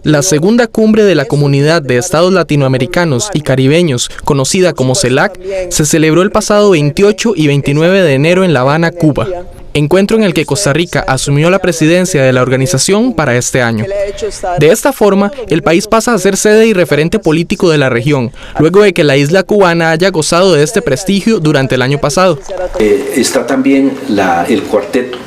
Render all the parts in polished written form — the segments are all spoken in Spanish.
La segunda cumbre de la Comunidad de Estados Latinoamericanos y Caribeños, conocida como CELAC, se celebró el pasado 28 y 29 de enero en La Habana, Cuba. Encuentro en el que Costa Rica asumió la presidencia de la organización para este año. De esta forma, el país pasa a ser sede y referente político de la región, luego de que la isla cubana haya gozado de este prestigio durante el año pasado. Está también el cuarteto,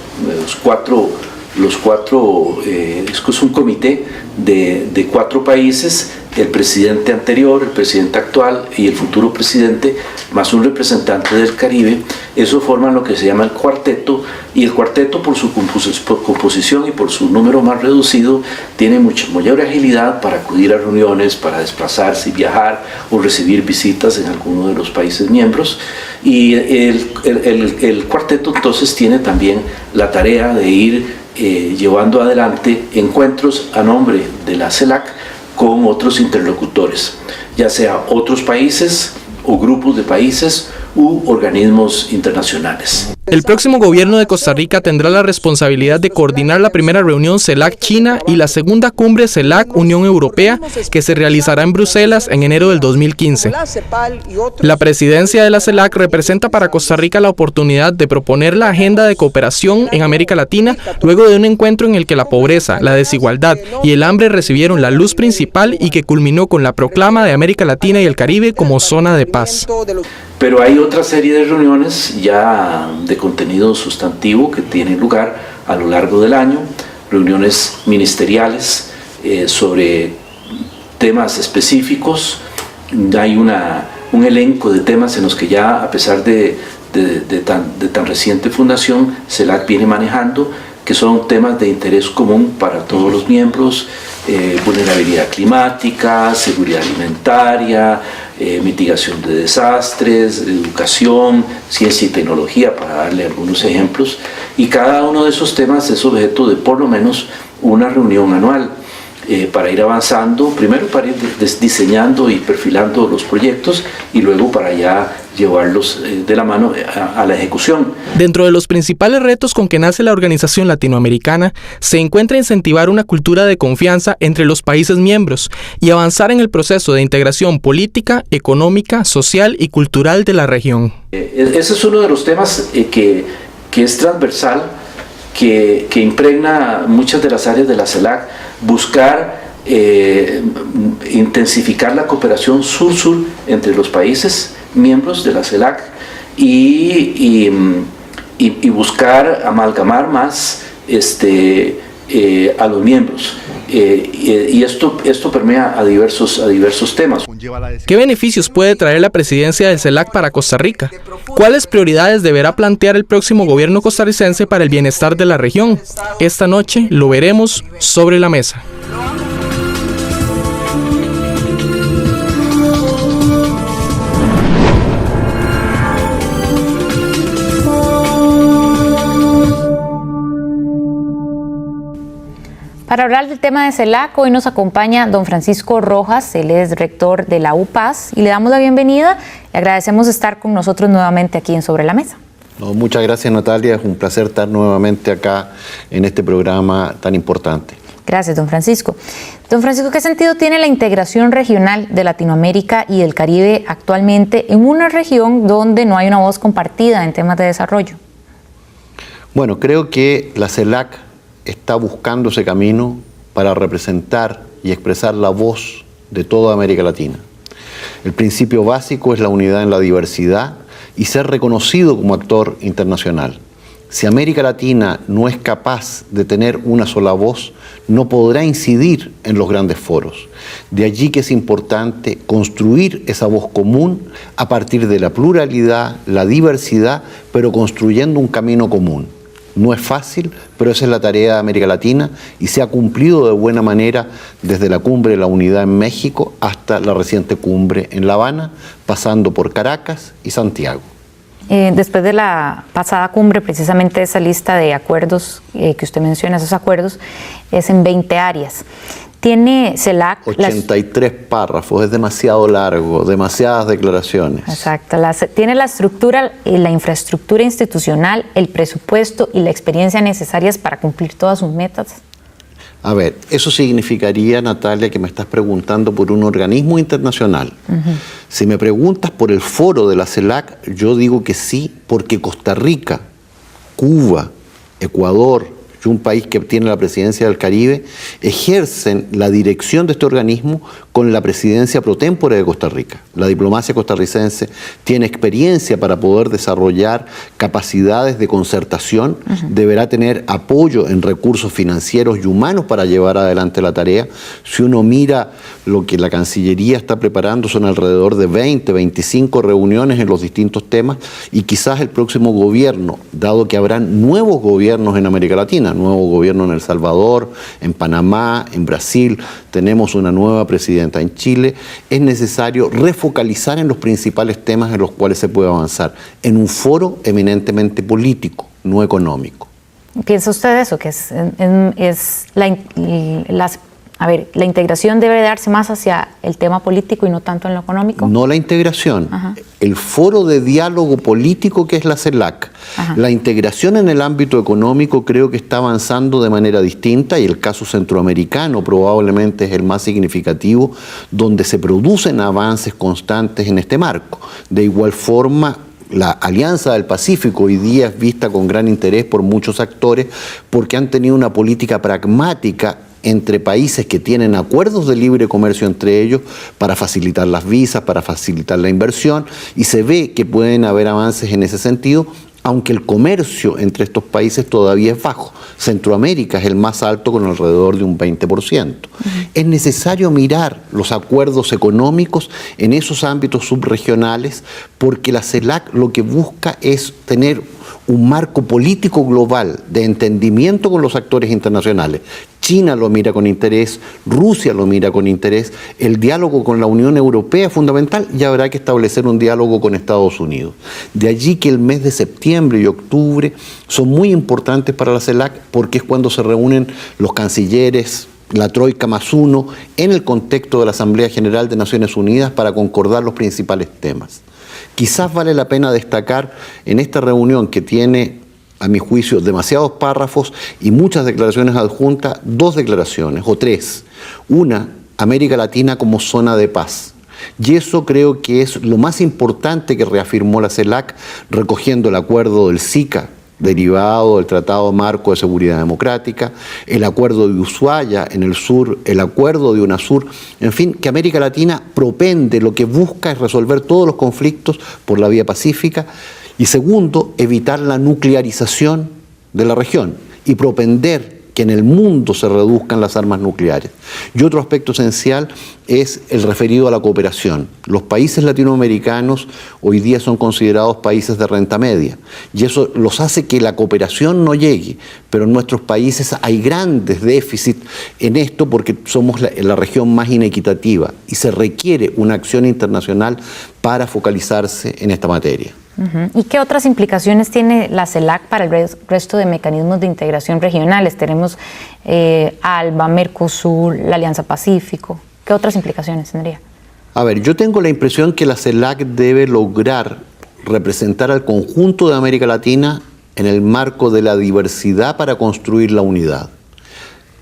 los cuatro, es un comité de 4 países, el presidente anterior, el presidente actual y el futuro presidente, más un representante del Caribe. Eso forman lo que se llama el cuarteto, y el cuarteto, por su composición y por su número más reducido, tiene mucha mayor agilidad para acudir a reuniones, para desplazarse y viajar o recibir visitas en alguno de los países miembros. Y el cuarteto entonces tiene también la tarea de ir llevando adelante encuentros a nombre de la CELAC con otros interlocutores, ya sea otros países o grupos de países u organismos internacionales. El próximo gobierno de Costa Rica tendrá la responsabilidad de coordinar la primera reunión CELAC-China y la segunda cumbre CELAC-Unión Europea, que se realizará en Bruselas en enero del 2015. La presidencia de la CELAC representa para Costa Rica la oportunidad de proponer la agenda de cooperación en América Latina, luego de un encuentro en el que la pobreza, la desigualdad y el hambre recibieron la luz principal y que culminó con la proclama de América Latina y el Caribe como zona de paz. Pero hay otra serie de reuniones ya de contenido sustantivo que tienen lugar a lo largo del año, reuniones ministeriales sobre temas específicos. Hay un elenco de temas en los que ya, a pesar de tan reciente fundación, CELAC viene manejando, que son temas de interés común para todos los miembros: vulnerabilidad climática, seguridad alimentaria, mitigación de desastres, educación, ciencia y tecnología, para darle algunos ejemplos. Y cada uno de esos temas es objeto de por lo menos una reunión anual para ir avanzando, primero para ir diseñando y perfilando los proyectos y luego para ya llevarlos de la mano a la ejecución. Dentro de los principales retos con que nace la organización latinoamericana se encuentra incentivar una cultura de confianza entre los países miembros y avanzar en el proceso de integración política, económica, social y cultural de la región. Ese es uno de los temas que es transversal, que impregna muchas de las áreas de la CELAC: buscar intensificar la cooperación sur-sur entre los países miembros de la CELAC y buscar amalgamar más a los miembros. Y esto permea a diversos temas. ¿Qué beneficios puede traer la presidencia del CELAC para Costa Rica? ¿Cuáles prioridades deberá plantear el próximo gobierno costarricense para el bienestar de la región? Esta noche lo veremos sobre la mesa. Para hablar del tema de CELAC, hoy nos acompaña don Francisco Rojas, él es rector de la UPAS, y le damos la bienvenida y agradecemos estar con nosotros nuevamente aquí en Sobre la Mesa. No, muchas gracias, Natalia, es un placer estar nuevamente acá en este programa tan importante. Gracias, don Francisco. Don Francisco, ¿qué sentido tiene la integración regional de Latinoamérica y del Caribe actualmente en una región donde no hay una voz compartida en temas de desarrollo? Bueno, creo que la CELAC está buscando ese camino para representar y expresar la voz de toda América Latina. El principio básico es la unidad en la diversidad y ser reconocido como actor internacional. Si América Latina no es capaz de tener una sola voz, no podrá incidir en los grandes foros. De allí que es importante construir esa voz común a partir de la pluralidad, la diversidad, pero construyendo un camino común. No es fácil, pero esa es la tarea de América Latina y se ha cumplido de buena manera desde la Cumbre de la Unidad en México hasta la reciente cumbre en La Habana, pasando por Caracas y Santiago. Después de la pasada cumbre, precisamente esa lista de acuerdos que usted menciona, esos acuerdos, es en 20 áreas. Tiene CELAC... 83 párrafos, es demasiado largo, demasiadas declaraciones. Exacto. Tiene la estructura y la infraestructura institucional, el presupuesto y la experiencia necesarias para cumplir todas sus metas. A ver, eso significaría, Natalia, que me estás preguntando por un organismo internacional. Si me preguntas por el foro de la CELAC, yo digo que sí, porque Costa Rica, Cuba, Ecuador y un país que tiene la presidencia del Caribe ejercen la dirección de este organismo con la presidencia pro tempore de Costa Rica. La diplomacia costarricense tiene experiencia para poder desarrollar capacidades de concertación, deberá tener apoyo en recursos financieros y humanos para llevar adelante la tarea. Si uno mira lo que la Cancillería está preparando, son alrededor de 20, 25 reuniones en los distintos temas y quizás el próximo gobierno, dado que habrán nuevos gobiernos en América Latina, nuevo gobierno en El Salvador, en Panamá, en Brasil, tenemos una nueva presidenta en Chile, es necesario refocalizar en los principales temas en los cuales se puede avanzar, en un foro eminentemente político, no económico. ¿Piensa usted eso? Que la integración debe darse más hacia el tema político y no tanto en lo económico. No la integración, el foro de diálogo político que es la CELAC. La integración en el ámbito económico creo que está avanzando de manera distinta y el caso centroamericano probablemente es el más significativo, donde se producen avances constantes en este marco. De igual forma, la Alianza del Pacífico hoy día es vista con gran interés por muchos actores porque han tenido una política pragmática entre países que tienen acuerdos de libre comercio entre ellos para facilitar las visas, para facilitar la inversión, y se ve que pueden haber avances en ese sentido, aunque el comercio entre estos países todavía es bajo. Centroamérica es el más alto con alrededor de un 20%. Es necesario mirar los acuerdos económicos en esos ámbitos subregionales porque la CELAC lo que busca es tener un marco político global de entendimiento con los actores internacionales. China lo mira con interés, Rusia lo mira con interés, el diálogo con la Unión Europea es fundamental y habrá que establecer un diálogo con Estados Unidos. De allí que el mes de septiembre y octubre son muy importantes para la CELAC porque es cuando se reúnen los cancilleres, la Troika +1, en el contexto de la Asamblea General de Naciones Unidas para concordar los principales temas. Quizás vale la pena destacar en esta reunión que tiene, a mi juicio, demasiados párrafos y muchas declaraciones adjuntas, 2 declaraciones o 3. Una, América Latina como zona de paz. Y eso creo que es lo más importante que reafirmó la CELAC, recogiendo el acuerdo del SICA, derivado del Tratado Marco de Seguridad Democrática, el acuerdo de Ushuaia en el sur, el acuerdo de UNASUR, en fin, que América Latina propende, lo que busca es resolver todos los conflictos por la vía pacífica, y segundo, evitar la nuclearización de la región y propender que en el mundo se reduzcan las armas nucleares. Y otro aspecto esencial es el referido a la cooperación. Los países latinoamericanos hoy día son considerados países de renta media y eso los hace que la cooperación no llegue, pero en nuestros países hay grandes déficits en esto porque somos la región más inequitativa y se requiere una acción internacional para focalizarse en esta materia. ¿Y qué otras implicaciones tiene la CELAC para el resto de mecanismos de integración regionales? Tenemos ALBA, Mercosur, la Alianza Pacífico. ¿Qué otras implicaciones tendría? A ver, yo tengo la impresión que la CELAC debe lograr representar al conjunto de América Latina en el marco de la diversidad para construir la unidad.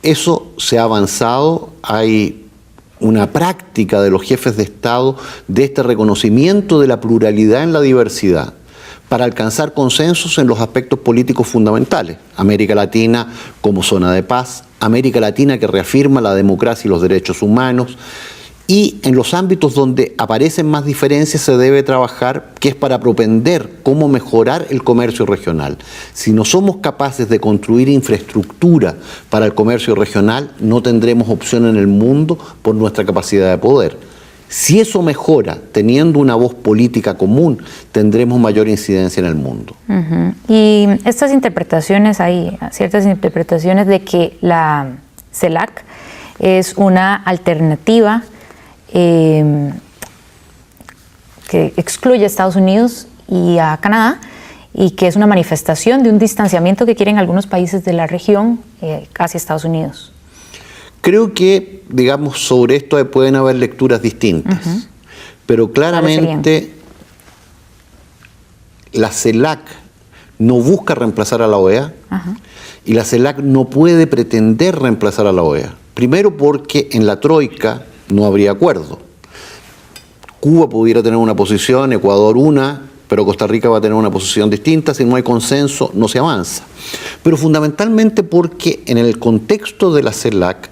Eso se ha avanzado, hay una práctica de los jefes de Estado de este reconocimiento de la pluralidad en la diversidad para alcanzar consensos en los aspectos políticos fundamentales. América Latina como zona de paz, América Latina que reafirma la democracia y los derechos humanos, Y en los ámbitos donde aparecen más diferencias se debe trabajar, que es para propender cómo mejorar el comercio regional. Si no somos capaces de construir infraestructura para el comercio regional, no tendremos opción en el mundo por nuestra capacidad de poder. Si eso mejora, teniendo una voz política común, tendremos mayor incidencia en el mundo. Y estas interpretaciones, hay ciertas interpretaciones de que la CELAC es una alternativa que excluye a Estados Unidos y a Canadá, y que es una manifestación de un distanciamiento que quieren algunos países de la región hacia Estados Unidos. Creo que, digamos, sobre esto pueden haber lecturas distintas, pero claramente la CELAC no busca reemplazar a la OEA y la CELAC no puede pretender reemplazar a la OEA. Primero porque en la Troika no habría acuerdo. Cuba pudiera tener una posición, Ecuador una, pero Costa Rica va a tener una posición distinta. Si no hay consenso, no se avanza. Pero fundamentalmente porque en el contexto de la CELAC,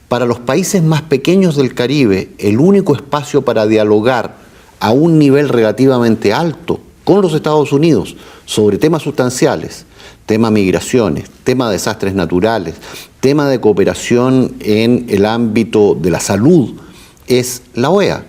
para los países más pequeños del Caribe, el único espacio para dialogar a un nivel relativamente alto con los Estados Unidos sobre temas sustanciales, tema migraciones, tema desastres naturales, tema de cooperación en el ámbito de la salud, es la OEA.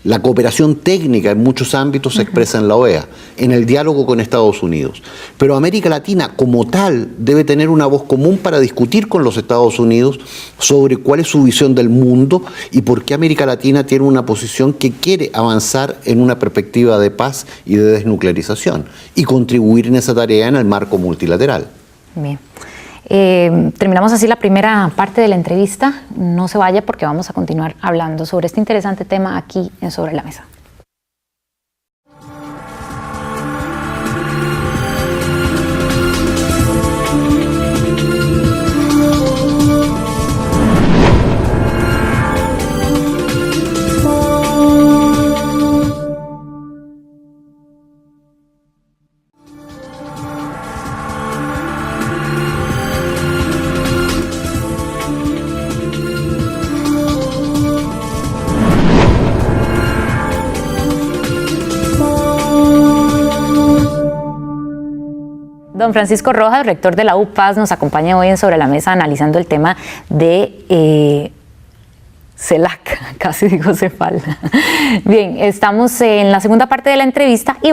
La cooperación técnica en muchos ámbitos se expresa en la OEA, en el diálogo con Estados Unidos. Pero América Latina como tal debe tener una voz común para discutir con los Estados Unidos sobre cuál es su visión del mundo y por qué América Latina tiene una posición que quiere avanzar en una perspectiva de paz y de desnuclearización y contribuir en esa tarea en el marco multilateral. Bien. Terminamos así la primera parte de la entrevista. No se vaya porque vamos a continuar hablando sobre este interesante tema aquí en Sobre la Mesa. Don Francisco Rojas, rector de la UPAS, nos acompaña hoy en Sobre la Mesa analizando el tema de CELAC, casi digo CEPAL. Bien, estamos en la segunda parte de la entrevista y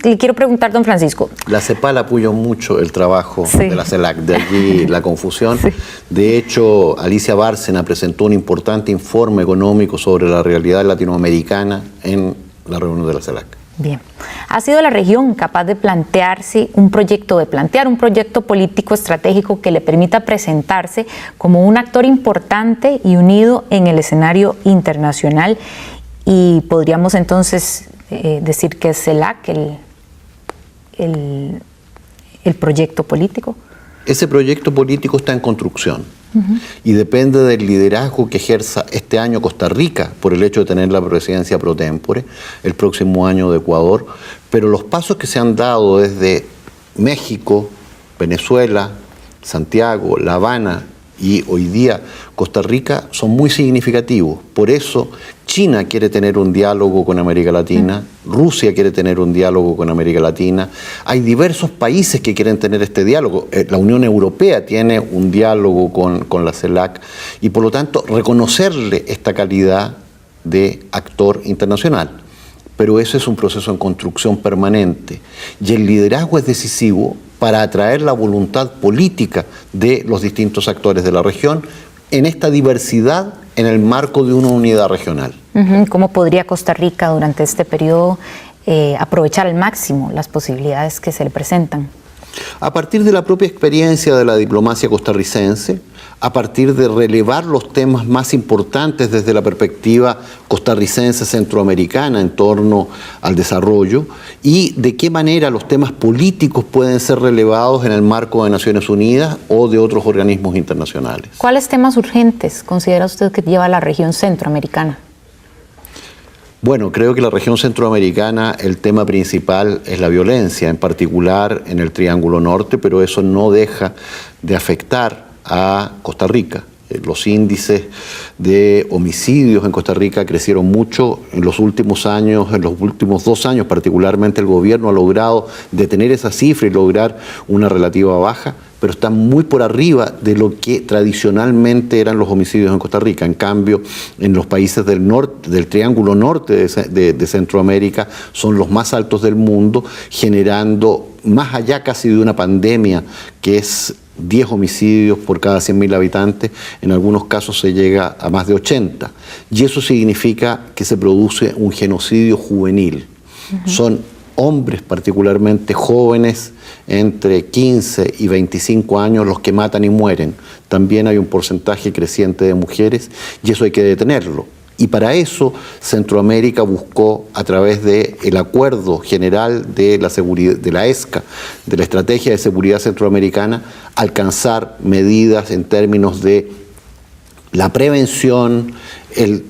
le quiero preguntar, don Francisco. La CEPAL apoyó mucho el trabajo de la CELAC, de allí la confusión. Sí. De hecho, Alicia Bárcena presentó un importante informe económico sobre la realidad latinoamericana en la reunión de la CELAC. Bien. ¿Ha sido la región capaz de plantear un proyecto político estratégico que le permita presentarse como un actor importante y unido en el escenario internacional? Y podríamos entonces decir que es CELAC el proyecto político. Ese proyecto político está en construcción. Y depende del liderazgo que ejerza este año Costa Rica por el hecho de tener la presidencia pro tempore, el próximo año de Ecuador, pero los pasos que se han dado desde México, Venezuela, Santiago, La Habana y hoy día Costa Rica son muy significativos. Por eso China quiere tener un diálogo con América Latina, Rusia quiere tener un diálogo con América Latina, hay diversos países que quieren tener este diálogo, la Unión Europea tiene un diálogo con la CELAC y por lo tanto reconocerle esta calidad de actor internacional. Pero eso es un proceso en construcción permanente y el liderazgo es decisivo para atraer la voluntad política de los distintos actores de la región en esta diversidad en el marco de una unidad regional. ¿Cómo podría Costa Rica durante este periodo aprovechar al máximo las posibilidades que se le presentan? A partir de la propia experiencia de la diplomacia costarricense, a partir de relevar los temas más importantes desde la perspectiva costarricense centroamericana en torno al desarrollo y de qué manera los temas políticos pueden ser relevados en el marco de Naciones Unidas o de otros organismos internacionales. ¿Cuáles temas urgentes considera usted que lleva la región centroamericana? Bueno, creo que la región centroamericana, el tema principal es la violencia, en particular en el Triángulo Norte, pero eso no deja de afectar a Costa Rica. Los índices de homicidios en Costa Rica crecieron mucho en los últimos años, en los últimos 2 años particularmente el gobierno ha logrado detener esa cifra y lograr una relativa baja, pero están muy por arriba de lo que tradicionalmente eran los homicidios en Costa Rica. En cambio, en los países del norte, del triángulo norte de Centroamérica, son los más altos del mundo, generando más allá casi de una pandemia que es 10 homicidios por cada 100.000 habitantes, en algunos casos se llega a más de 80. Y eso significa que se produce un genocidio juvenil. Son hombres particularmente jóvenes, entre 15 y 25 años, los que matan y mueren. También hay un porcentaje creciente de mujeres y eso hay que detenerlo. Y para eso Centroamérica buscó, a través del Acuerdo General de la Seguridad, de la ESCA, de la Estrategia de Seguridad Centroamericana, alcanzar medidas en términos de la prevención, el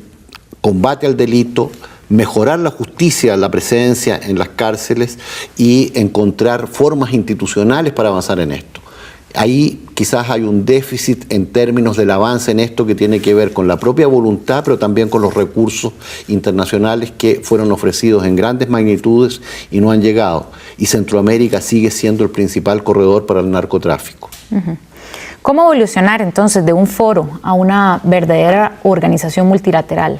combate al delito, mejorar la justicia, la presencia en las cárceles y encontrar formas institucionales para avanzar en esto. Ahí quizás hay un déficit en términos del avance en esto que tiene que ver con la propia voluntad, pero también con los recursos internacionales que fueron ofrecidos en grandes magnitudes y no han llegado. Y Centroamérica sigue siendo el principal corredor para el narcotráfico. ¿Cómo evolucionar entonces de un foro a una verdadera organización multilateral?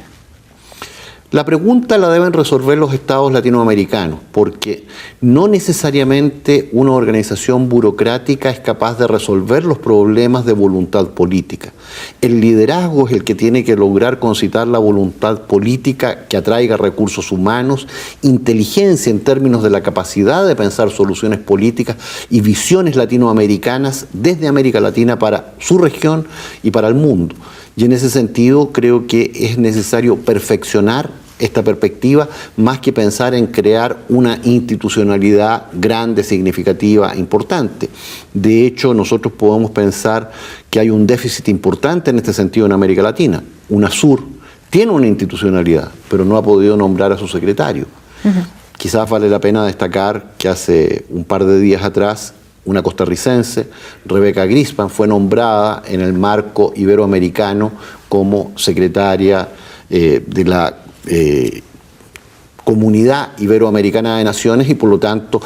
La pregunta la deben resolver los estados latinoamericanos, porque no necesariamente una organización burocrática es capaz de resolver los problemas de voluntad política. El liderazgo es el que tiene que lograr concitar la voluntad política que atraiga recursos humanos, inteligencia en términos de la capacidad de pensar soluciones políticas y visiones latinoamericanas desde América Latina para su región y para el mundo. Y en ese sentido creo que es necesario perfeccionar esta perspectiva, más que pensar en crear una institucionalidad grande, significativa, importante. De hecho, nosotros podemos pensar que hay un déficit importante en este sentido en América Latina. UNASUR tiene una institucionalidad, pero no ha podido nombrar a su secretario. Quizás vale la pena destacar que hace un par de días atrás una costarricense, Rebeca Grispan, fue nombrada en el marco iberoamericano como secretaria de la Comunidad Iberoamericana de Naciones y por lo tanto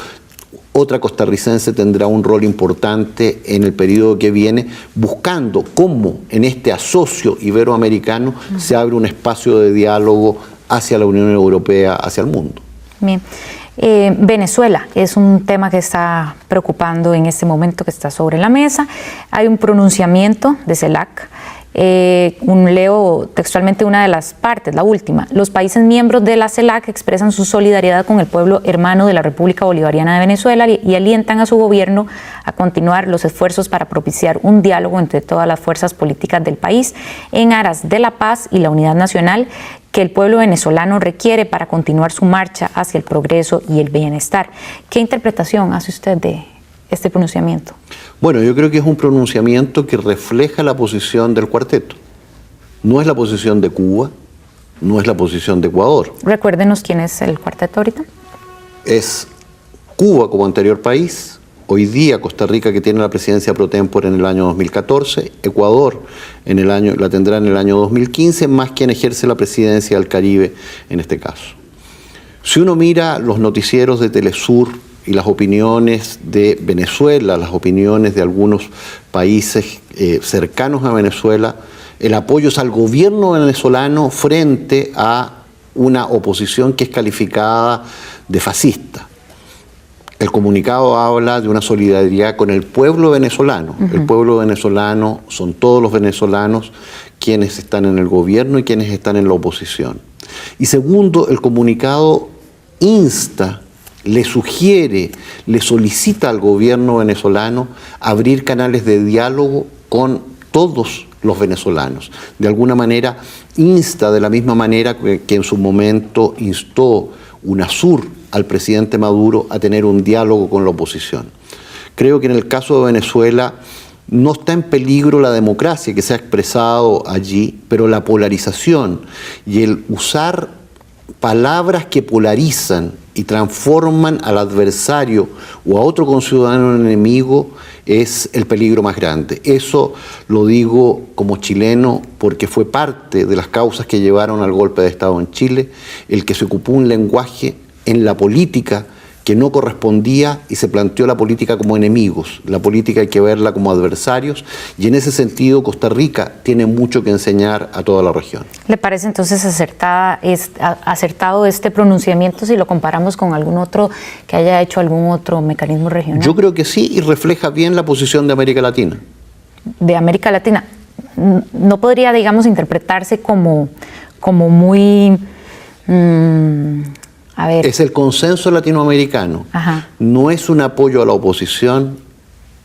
otra costarricense tendrá un rol importante en el periodo que viene, buscando cómo en este asocio iberoamericano se abre un espacio de diálogo hacia la Unión Europea, hacia el mundo. Bien. Venezuela es un tema que está preocupando en este momento, que está sobre la mesa. Hay un pronunciamiento de CELAC. Leo textualmente una de las partes, la última. Los países miembros de la CELAC expresan su solidaridad con el pueblo hermano de la República Bolivariana de Venezuela y alientan a su gobierno a continuar los esfuerzos para propiciar un diálogo entre todas las fuerzas políticas del país en aras de la paz y la unidad nacional que el pueblo venezolano requiere para continuar su marcha hacia el progreso y el bienestar. ¿Qué interpretación hace usted de este pronunciamiento? Bueno, yo creo que es un pronunciamiento que refleja la posición del cuarteto. No es la posición de Cuba, no es la posición de Ecuador. Recuérdenos quién es el cuarteto ahorita. Es Cuba como anterior país, hoy día Costa Rica, que tiene la presidencia pro tempore en el año 2014, Ecuador la tendrá en el año 2015, más quien ejerce la presidencia del Caribe en este caso. Si uno mira los noticieros de Telesur y las opiniones de Venezuela, las opiniones de algunos países cercanos a Venezuela, el apoyo es al gobierno venezolano frente a una oposición que es calificada de fascista. El comunicado habla de una solidaridad con el pueblo venezolano. El pueblo venezolano son todos los venezolanos quienes están en el gobierno y quienes están en la oposición. Y segundo, el comunicado insta, le sugiere, le solicita al gobierno venezolano abrir canales de diálogo con todos los venezolanos. De alguna manera insta, de la misma manera que en su momento instó UNASUR al presidente Maduro a tener un diálogo con la oposición. Creo que en el caso de Venezuela no está en peligro la democracia que se ha expresado allí, pero la polarización y el usar palabras que polarizan y transforman al adversario o a otro conciudadano en enemigo es el peligro más grande. Eso lo digo como chileno porque fue parte de las causas que llevaron al golpe de Estado en Chile, el que se ocupó un lenguaje en la política que no correspondía y se planteó la política como enemigos. La política hay que verla como adversarios y en ese sentido Costa Rica tiene mucho que enseñar a toda la región. ¿Le parece entonces acertado este pronunciamiento si lo comparamos con algún otro que haya hecho algún otro mecanismo regional? Yo creo que sí, y refleja bien la posición de América Latina. De América Latina. ¿No podría, digamos, interpretarse como muy... A ver. Es el consenso latinoamericano. Ajá. No es un apoyo a la oposición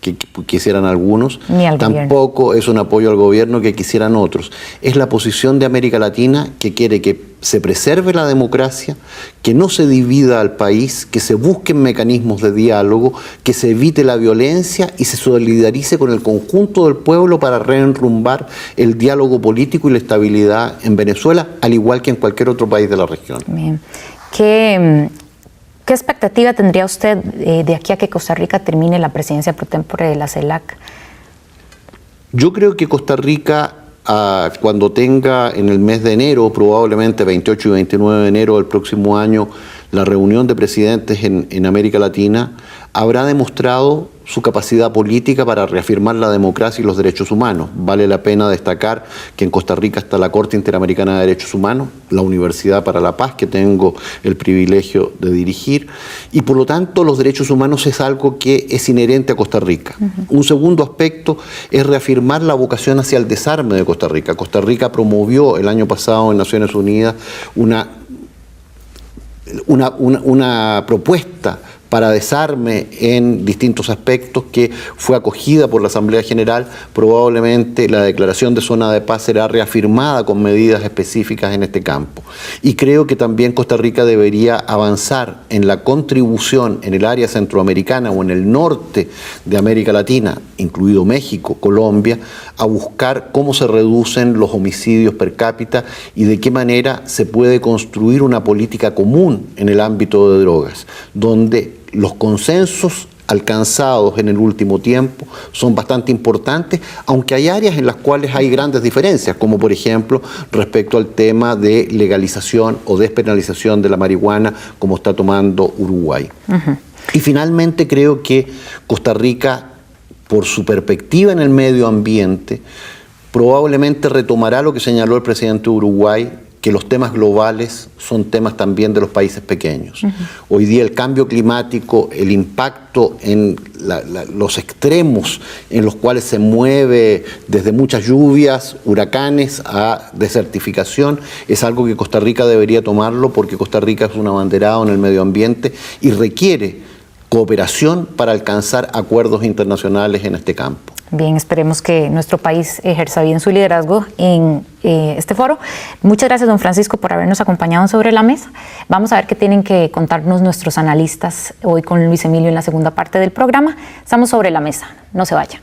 que quisieran algunos, ni al tampoco gobierno. Es un apoyo al gobierno que quisieran otros. Es la posición de América Latina que quiere que se preserve la democracia, que no se divida al país, que se busquen mecanismos de diálogo, que se evite la violencia y se solidarice con el conjunto del pueblo para reenrumbar el diálogo político y la estabilidad en Venezuela, al igual que en cualquier otro país de la región. Bien. ¿Qué expectativa tendría usted de aquí a que Costa Rica termine la presidencia pro tempore de la CELAC? Yo creo que Costa Rica, cuando tenga en el mes de enero, probablemente 28 y 29 de enero del próximo año, la reunión de presidentes en América Latina, habrá demostrado su capacidad política para reafirmar la democracia y los derechos humanos. Vale la pena destacar que en Costa Rica está la Corte Interamericana de Derechos Humanos, la Universidad para la Paz, que tengo el privilegio de dirigir, y por lo tanto los derechos humanos es algo que es inherente a Costa Rica. Un segundo aspecto es reafirmar la vocación hacia el desarme de Costa Rica. Costa Rica promovió el año pasado en Naciones Unidas una propuesta para desarme en distintos aspectos que fue acogida por la Asamblea General. Probablemente la declaración de zona de paz será reafirmada con medidas específicas en este campo. Y creo que también Costa Rica debería avanzar en la contribución en el área centroamericana o en el norte de América Latina, incluido México, Colombia, a buscar cómo se reducen los homicidios per cápita y de qué manera se puede construir una política común en el ámbito de drogas, donde los consensos alcanzados en el último tiempo son bastante importantes, aunque hay áreas en las cuales hay grandes diferencias, como por ejemplo respecto al tema de legalización o despenalización de la marihuana, como está tomando Uruguay. Y finalmente creo que Costa Rica, por su perspectiva en el medio ambiente, probablemente retomará lo que señaló el presidente de Uruguay, que los temas globales son temas también de los países pequeños. Hoy día el cambio climático, el impacto en los extremos en los cuales se mueve desde muchas lluvias, huracanes a desertificación, es algo que Costa Rica debería tomarlo porque Costa Rica es un abanderado en el medio ambiente y requiere cooperación para alcanzar acuerdos internacionales en este campo. Bien, esperemos que nuestro país ejerza bien su liderazgo en este foro. Muchas gracias, don Francisco, por habernos acompañado en Sobre la Mesa. Vamos a ver qué tienen que contarnos nuestros analistas hoy con Luis Emilio en la segunda parte del programa. Estamos sobre la mesa, no se vayan.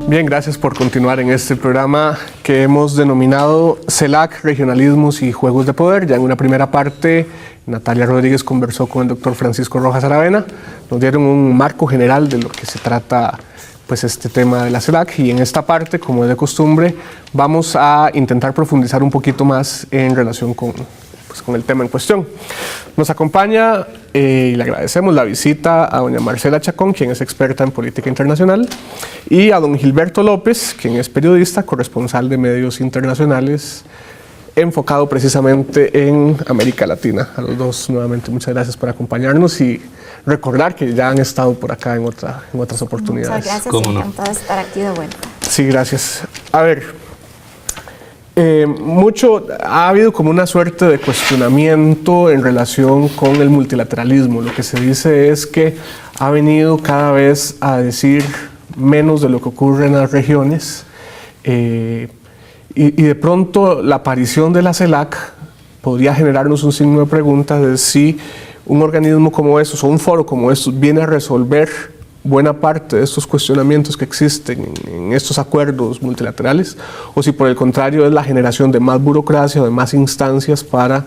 Bien, gracias por continuar en este programa que hemos denominado CELAC, Regionalismos y Juegos de Poder. Ya en una primera parte, Natalia Rodríguez conversó con el doctor Francisco Rojas Aravena. Nos dieron un marco general de lo que se trata pues, este tema de la CELAC. Y en esta parte, como es de costumbre, vamos a intentar profundizar un poquito más en relación con el tema en cuestión. Nos acompaña y le agradecemos la visita a doña Marcela Chacón, quien es experta en política internacional, y a don Gilberto López, quien es periodista, corresponsal de medios internacionales, enfocado precisamente en América Latina. A los dos, nuevamente, muchas gracias por acompañarnos y recordar que ya han estado por acá en otras oportunidades. Muchas gracias, encantada de estar aquí de vuelta. Sí, gracias. A ver, Ha habido como una suerte de cuestionamiento en relación con el multilateralismo. Lo que se dice es que ha venido cada vez a decir menos de lo que ocurre en las regiones y de pronto la aparición de la CELAC podría generarnos un signo de pregunta de si un organismo como estos o un foro como estos viene a resolver buena parte de estos cuestionamientos que existen en estos acuerdos multilaterales, o si por el contrario es la generación de más burocracia o de más instancias para,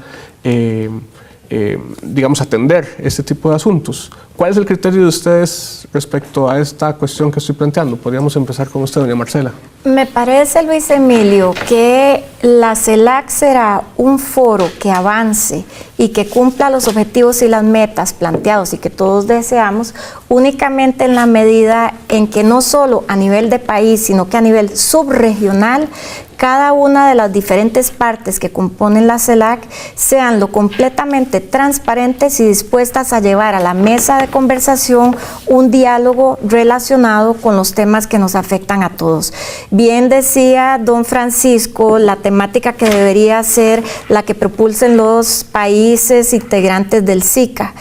digamos, atender este tipo de asuntos. ¿Cuál es el criterio de ustedes respecto a esta cuestión que estoy planteando? Podríamos empezar con usted, doña Marcela. Me parece, Luis Emilio, que la CELAC será un foro que avance y que cumpla los objetivos y las metas planteados y que todos deseamos únicamente en la medida en que no solo a nivel de país, sino que a nivel subregional, cada una de las diferentes partes que componen la CELAC sean lo completamente transparentes y dispuestas a llevar a la mesa de conversación un diálogo relacionado con los temas que nos afectan a todos. Bien decía don Francisco, la temática que debería ser la que propulsen los países integrantes del SICA,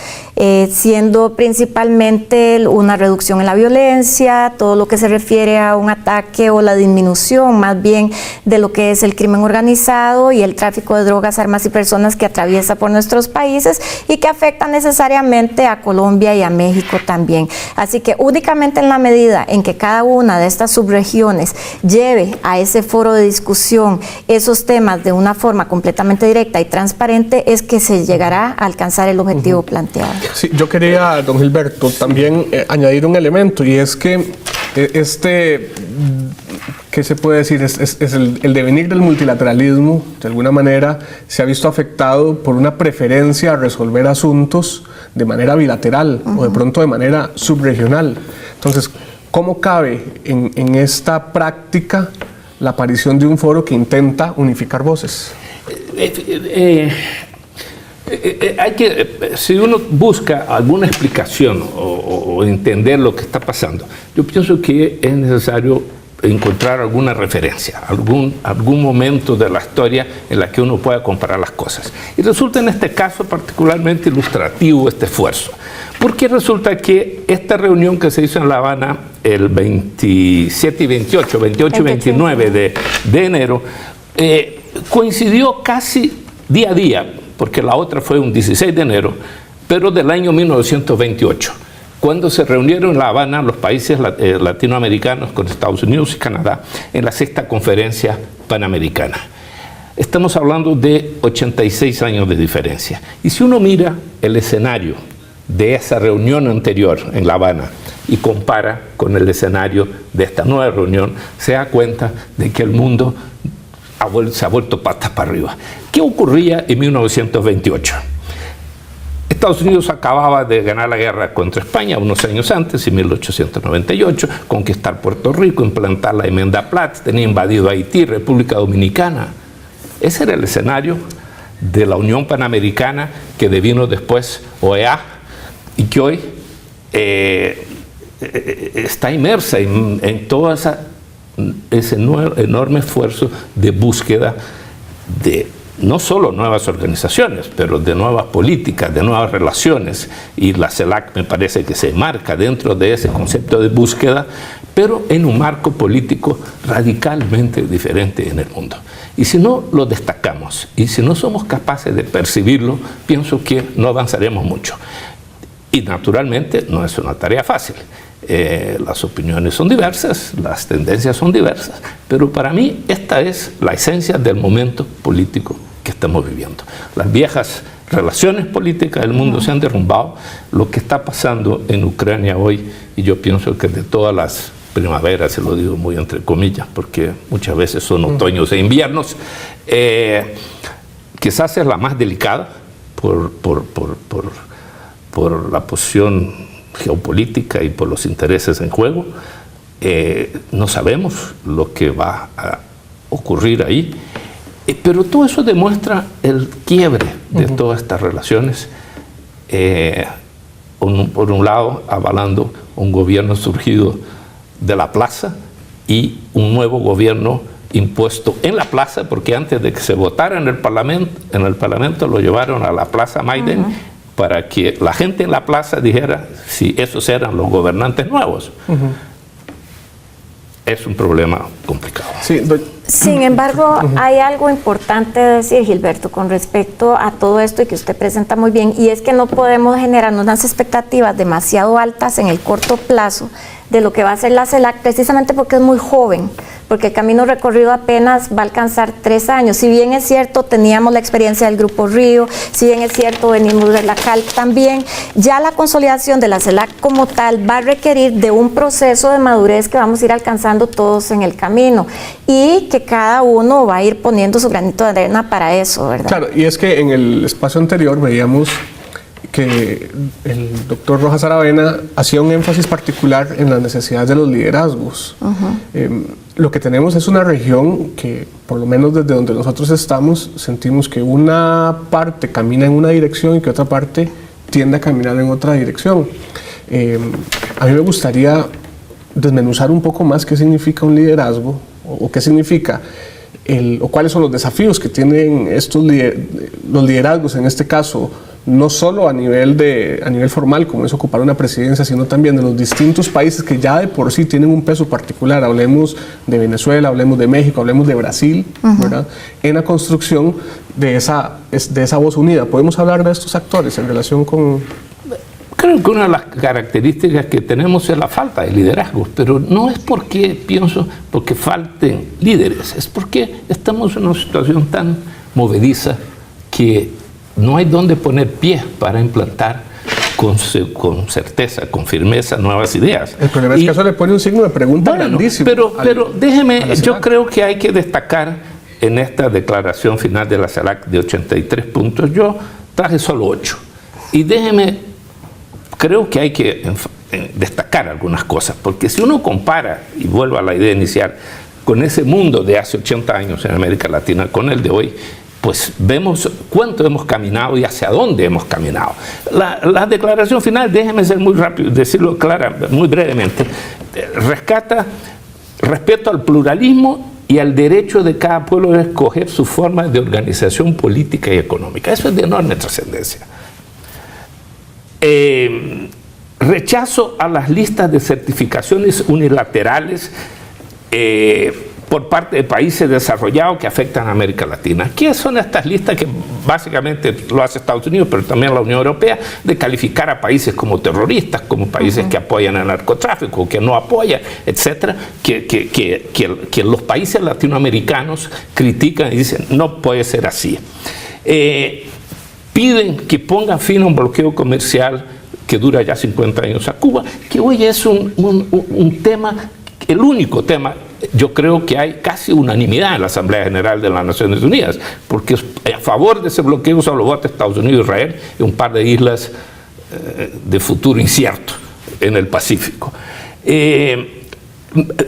siendo principalmente una reducción en la violencia, todo lo que se refiere a un ataque o la disminución más bien de lo que es el crimen organizado y el tráfico de drogas, armas y personas que atraviesa por nuestros países y que afecta necesariamente a Colombia y a México también. Así que únicamente en la medida en que cada una de estas subregiones lleve a ese foro de discusión esos temas de una forma completamente directa y transparente es que se llegará a alcanzar el objetivo planteado. Sí, yo quería, don Gilberto, también añadir un elemento, y es que ¿qué se puede decir? Es el devenir del multilateralismo, de alguna manera, se ha visto afectado por una preferencia a resolver asuntos de manera bilateral o de pronto de manera subregional. Entonces, ¿cómo cabe en esta práctica la aparición de un foro que intenta unificar voces? Si uno busca alguna explicación o entender lo que está pasando, yo pienso que es necesario encontrar alguna referencia, algún momento de la historia en la que uno pueda comparar las cosas. Y resulta en este caso particularmente ilustrativo este esfuerzo, porque resulta que esta reunión que se hizo en La Habana el 27 y 28 y 29 de enero, coincidió casi día a día, porque la otra fue un 16 de enero, pero del año 1928, cuando se reunieron en La Habana los países latinoamericanos con Estados Unidos y Canadá en la 6ª Conferencia Panamericana. Estamos hablando de 86 años de diferencia. Y si uno mira el escenario de esa reunión anterior en La Habana y compara con el escenario de esta nueva reunión, se da cuenta de que el mundo se ha vuelto patas para arriba. ¿Qué ocurría en 1928? Estados Unidos acababa de ganar la guerra contra España unos años antes, en 1898, conquistar Puerto Rico, implantar la enmienda Platt, tenía invadido Haití, República Dominicana. Ese era el escenario de la Unión Panamericana que devino después OEA y que hoy está inmersa en todo ese enorme esfuerzo de búsqueda de no solo nuevas organizaciones, pero de nuevas políticas, de nuevas relaciones, y la CELAC me parece que se marca dentro de ese concepto de búsqueda, pero en un marco político radicalmente diferente en el mundo. Y si no lo destacamos, y si no somos capaces de percibirlo, pienso que no avanzaremos mucho. Y naturalmente no es una tarea fácil. Las opiniones son diversas, las tendencias son diversas, pero para mí esta es la esencia del momento político que estamos viviendo. Las viejas relaciones políticas del mundo se han derrumbado. Lo que está pasando en Ucrania hoy, y yo pienso que de todas las primaveras, se lo digo muy entre comillas, porque muchas veces son otoños e inviernos, quizás es la más delicada por la posición geopolítica y por los intereses en juego. No sabemos lo que va a ocurrir ahí, pero todo eso demuestra el quiebre de todas estas relaciones, por un lado avalando un gobierno surgido de la plaza y un nuevo gobierno impuesto en la plaza, porque antes de que se votara en el Parlamento lo llevaron a la Plaza Maiden para que la gente en la plaza dijera si esos eran los gobernantes nuevos. Es un problema complicado. Sí, sin embargo, hay algo importante de decir, Gilberto, con respecto a todo esto y que usted presenta muy bien, y es que no podemos generar unas expectativas demasiado altas en el corto plazo de lo que va a ser la CELAC, precisamente porque es muy joven, porque el camino recorrido apenas va a alcanzar 3 años. Si bien es cierto, teníamos la experiencia del Grupo Río, si bien es cierto, venimos de la CALC también, ya la consolidación de la CELAC como tal va a requerir de un proceso de madurez que vamos a ir alcanzando todos en el camino y que cada uno va a ir poniendo su granito de arena para eso, ¿verdad? Claro, y es que en el espacio anterior veíamos que el doctor Rojas Aravena hacía un énfasis particular en las necesidades de los liderazgos. Lo que tenemos es una región que, por lo menos desde donde nosotros estamos, sentimos que una parte camina en una dirección y que otra parte tiende a caminar en otra dirección. A mí me gustaría desmenuzar un poco más qué significa un liderazgo o qué significa o cuáles son los desafíos que tienen los liderazgos, en este caso, no solo a nivel formal, como es ocupar una presidencia, sino también de los distintos países que ya de por sí tienen un peso particular. Hablemos de Venezuela, hablemos de México, hablemos de Brasil, ¿verdad? En la construcción de esa voz unida. ¿Podemos hablar de estos actores en relación con...? Creo que una de las características que tenemos es la falta de liderazgo, pero no es porque falten líderes, es porque estamos en una situación tan movediza que no hay dónde poner pies para implantar con certeza, con firmeza, nuevas ideas. El problema es que eso le pone un signo de pregunta grandísimo. Pero déjeme, yo creo que hay que destacar en esta declaración final de la CELAC de 83 puntos, yo traje solo 8. Y creo que hay que destacar algunas cosas, porque si uno compara, y vuelvo a la idea inicial, con ese mundo de hace 80 años en América Latina, con el de hoy, pues vemos cuánto hemos caminado y hacia dónde hemos caminado. La declaración final, déjeme ser muy rápido, decirlo muy brevemente, rescata respeto al pluralismo y al derecho de cada pueblo a escoger su forma de organización política y económica. Eso es de enorme trascendencia. Rechazo a las listas de certificaciones unilaterales por parte de países desarrollados que afectan a América Latina. ¿Qué son estas listas que básicamente lo hace Estados Unidos, pero también la Unión Europea, de calificar a países como terroristas, como países que apoyan el narcotráfico, que no apoyan, etcétera, que los países latinoamericanos critican y dicen no puede ser así? Piden que pongan fin a un bloqueo comercial que dura ya 50 años a Cuba, que hoy es un tema, el único tema. Yo creo que hay casi unanimidad en la Asamblea General de las Naciones Unidas, porque a favor de ese bloqueo solo vota Estados Unidos y Israel y un par de islas de futuro incierto en el Pacífico.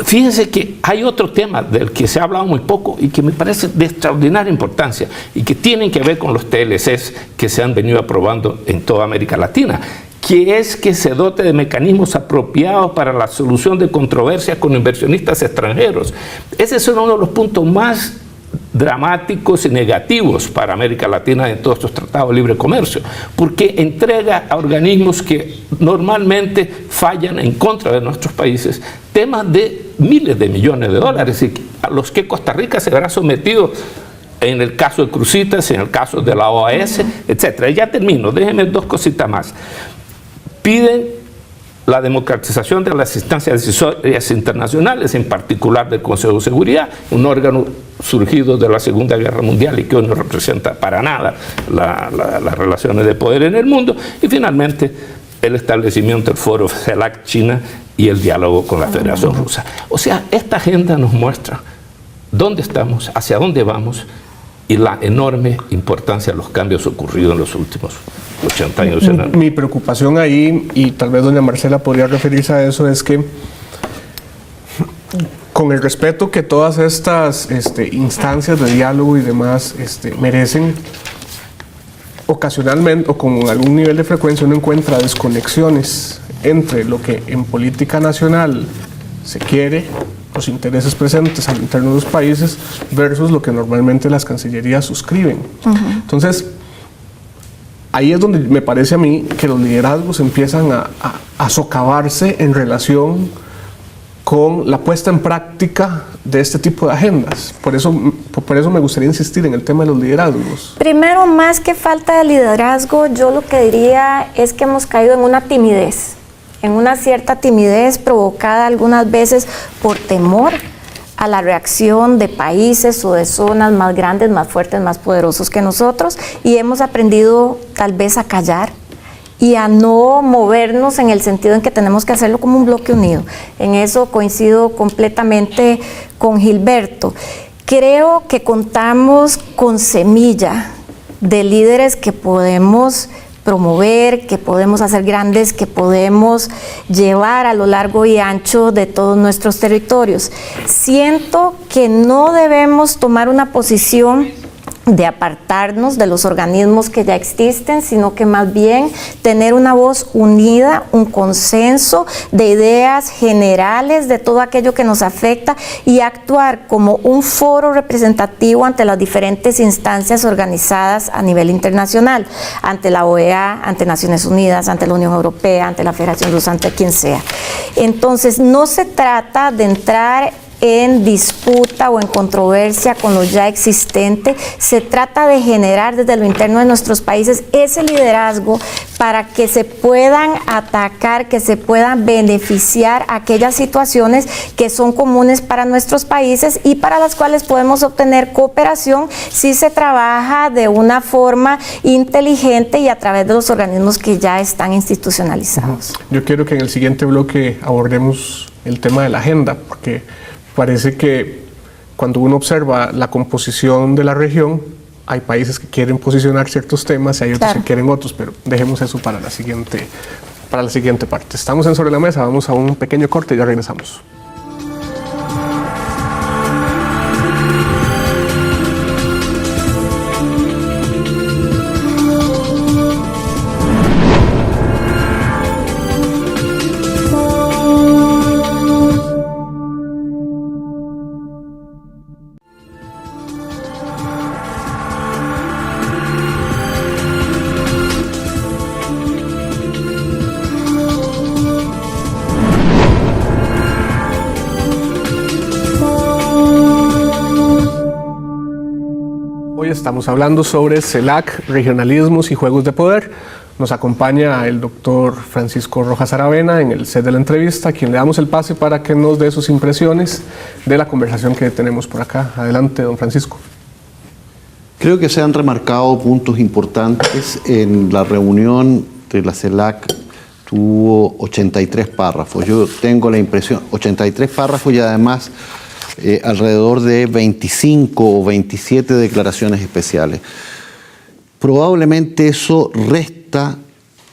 Fíjense que hay otro tema del que se ha hablado muy poco y que me parece de extraordinaria importancia y que tienen que ver con los TLCs que se han venido aprobando en toda América Latina, que es que se dote de mecanismos apropiados para la solución de controversias con inversionistas extranjeros. Ese es uno de los puntos más dramáticos y negativos para América Latina en todos estos tratados de libre comercio, porque entrega a organismos que normalmente fallan en contra de nuestros países temas de miles de millones de dólares y a los que Costa Rica se verá sometido en el caso de Cruzitas, en el caso de la OAS, etcétera. Y ya termino, déjenme 2 cositas más. Piden la democratización de las instancias decisorias internacionales, en particular del Consejo de Seguridad, un órgano surgido de la Segunda Guerra Mundial y que hoy no representa para nada las relaciones de poder en el mundo. Y finalmente, el establecimiento del foro CELAC-China y el diálogo con la Federación Rusa. O sea, esta agenda nos muestra dónde estamos, hacia dónde vamos y la enorme importancia de los cambios ocurridos en los últimos 80 años. Mi preocupación ahí, y tal vez doña Marcela podría referirse a eso, es que con el respeto que todas estas instancias de diálogo y demás merecen, ocasionalmente o con algún nivel de frecuencia uno encuentra desconexiones entre lo que en política nacional se quiere los intereses presentes al interno de los países versus lo que normalmente las cancillerías suscriben. Entonces, ahí es donde me parece a mí que los liderazgos empiezan a socavarse en relación con la puesta en práctica de este tipo de agendas. Por eso me gustaría insistir en el tema de los liderazgos. Primero, más que falta de liderazgo, yo lo que diría es que hemos caído en una timidez, en una cierta timidez provocada algunas veces por temor a la reacción de países o de zonas más grandes, más fuertes, más poderosos que nosotros, y hemos aprendido tal vez a callar y a no movernos en el sentido en que tenemos que hacerlo como un bloque unido. En eso coincido completamente con Gilberto. Creo que contamos con semilla de líderes que podemos promover, que podemos hacer grandes, que podemos llevar a lo largo y ancho de todos nuestros territorios. Siento que no debemos tomar una posición de apartarnos de los organismos que ya existen, sino que más bien tener una voz unida, un consenso de ideas generales de todo aquello que nos afecta y actuar como un foro representativo ante las diferentes instancias organizadas a nivel internacional, ante la OEA, ante Naciones Unidas, ante la Unión Europea, ante la Federación Rusa, ante quien sea. Entonces, no se trata de entrar en disputa o en controversia con lo ya existente, se trata de generar desde lo interno de nuestros países ese liderazgo para que se puedan atacar, que se puedan beneficiar aquellas situaciones que son comunes para nuestros países y para las cuales podemos obtener cooperación si se trabaja de una forma inteligente y a través de los organismos que ya están institucionalizados. Yo quiero que en el siguiente bloque abordemos el tema de la agenda, porque parece que cuando uno observa la composición de la región, hay países que quieren posicionar ciertos temas y hay otros que quieren otros, pero dejemos eso para la siguiente parte. Estamos en Sobre la Mesa, vamos a un pequeño corte y ya regresamos. Estamos hablando sobre CELAC, regionalismos y juegos de poder. Nos acompaña el doctor Francisco Rojas Aravena en el set de la entrevista, a quien le damos el pase para que nos dé sus impresiones de la conversación que tenemos por acá. Adelante, don Francisco. Creo que se han remarcado puntos importantes. En la reunión de la CELAC tuvo 83 párrafos. Yo tengo la impresión, 83 párrafos y además alrededor de 25 o 27 declaraciones especiales. Probablemente eso resta